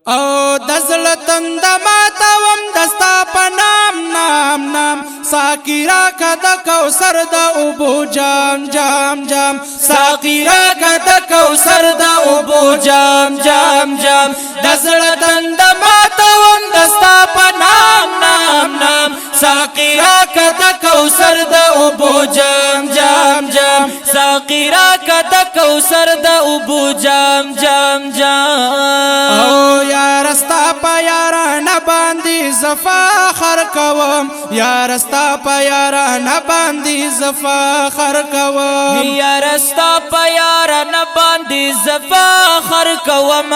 او دزل تند ماتوم دستا پا نام نام نام ساقی را کد کوثر دا اوبو جام جام جام ساقی را کد کوثر دا اوبو جام جام جام دزل تند ماتوم دستا پا نام نام نام ساقی را کد کوثر دا اوبو جام جام جام ساقی را کد کوثر دا اوبو جام جام جام او یار استا پا یاران باندی زفاخر کوم یار استا پا یاران باندی زفاخر کوم یار استا پا یاران باندی زفاخر کوم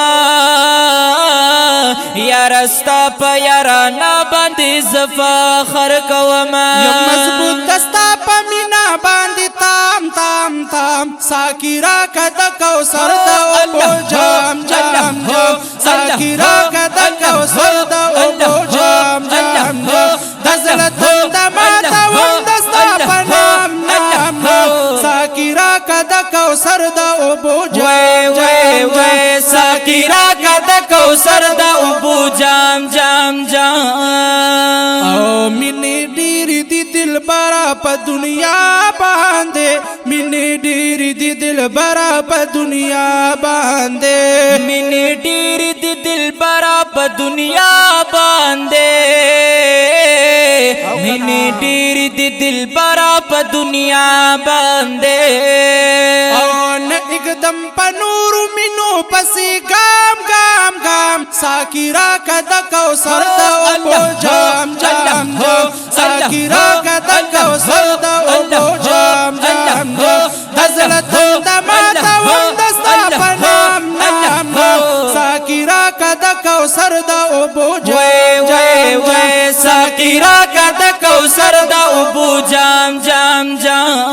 یار استا پا یاران باندی زفاخر کوم یم مضبوط دستا پا مینا باندی تام تام تام ساقی را کد کوثر دا اوبو جام جام جام ساقی را کد کوثر دا اوبو جام جام جام دزل تند ماتوم دستا پا نام نام نام ساقی را کد کوثر دا اوبو جام جام جام ساقی را کد کوثر دا اوبو جام جام جام او منی ډیری دی دل برا په دنیا باندې منی ډیری دی دل برا په دنیا باندې منی ډیری دی دل برا په دنیا باندې منی ډیری دی دل برا په دنیا باندې او نه एकदम پنور مینو پسی گام گام گام ساقی را کد کوثر دا اوبو جام جام جام ساقی را کد کوثر دا اوبو جام جام جام دزل تند ماتوم دستا پا نام نام نام ساقی را کد کوثر دا اوبو جام جام جام ساقی را کد کوثر دا اوبو جام جام جام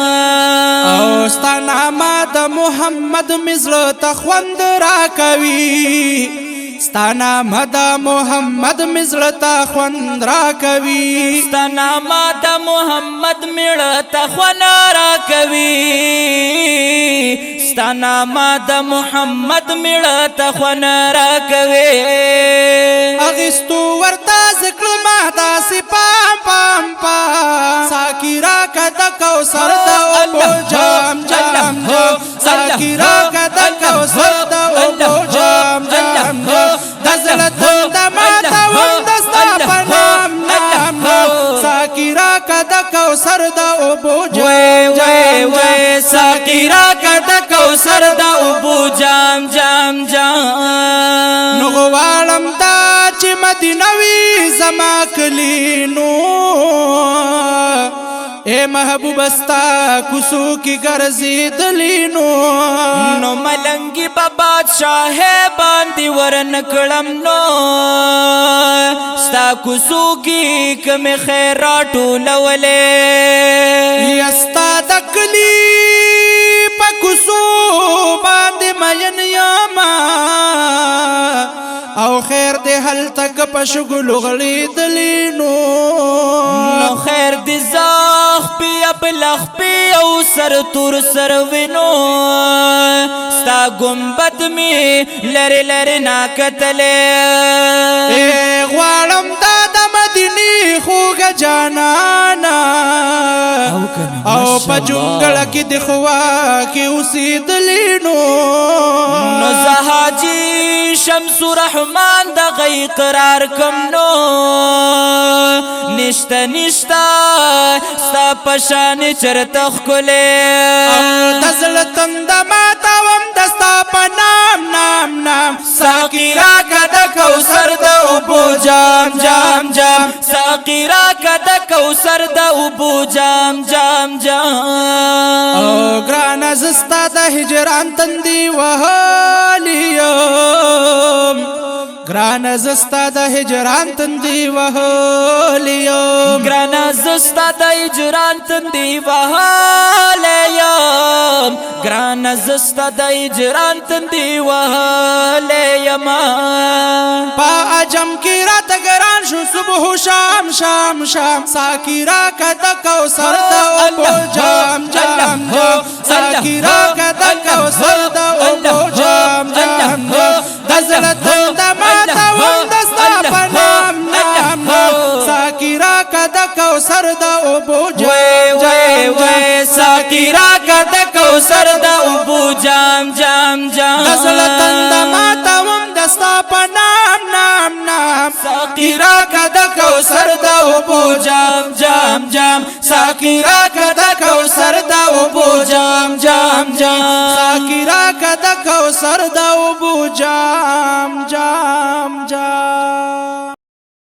او ستا نامه د محمد مزل تخوند را کوي ستا نامه د محمد مزل تخوند را کوي ستا نامه د محمد مړه تخوند را کوي ستا نامه د محمد مړه تخوند را کوي اغستو ورته ذکر ما داسې پام پام پام ساقی را کد کوثر دا اوبو جام جام جام ساقی را کد کوثر دا اوبو جام جام جام دزل تند ماتوم دستا پا نام نام نام ساقی را کد کوثر دا اوبو جام جام جام ساقی را کد کوثر دا اوبو جام جام جام نو غوالم دا چې مدینوی زما کلینو اے محبوب استا کوسو کی ګرځیدلینو نو ملنګي بابا شاه باندې ورنکړم نو ستا کوسو کی کم خیراتو لولې یستا دکلی پکوسو باندې مین یما او خیر دې هل تک پشګل غړي دلینو نو خیر دې زاخ پی ابلخ پی او سر تور سر وینو ستا گنبد می لری لری نا کتلې غواړم دا د مدینی خوږه جانانا او په جونګړه کې د خوا کې اوسېدلینو نو زهاجی شمس رحمان د غی قرار کم نو نشتا نشتا ستا پشان چرته خکلې دزل تند ماتوم دستا په نام نام نام ساقی را کد کوثر دا اوبو جام جام جام ساقی را کد کوثر د اوبو جام جام جام او ګران زستا د هجران تندي وهالیم ګران زستا د هجران تندي وهالیم ګران زستا د هجران تندي وهالیم ګران زستا د هجران تندي وهالیم پا عجم کی رات گران شو صبح و شام شام شام ساقی را کد کوثر دا اوبو جام جام جام ساقی را کد کوثر دا اوبو جام جام جام دزل تند ماتوم کوثر د اوبو وای وای وای ساقی راکا د کوثر د اوبو جام جام جام نزل تند ماتوم دستا په نام نام نام ساقی راکا د کوثر د اوبو جام جام جام ساقی راکا د کوثر د اوبو جام جام جام ساقی راکا د کوثر د اوبو جام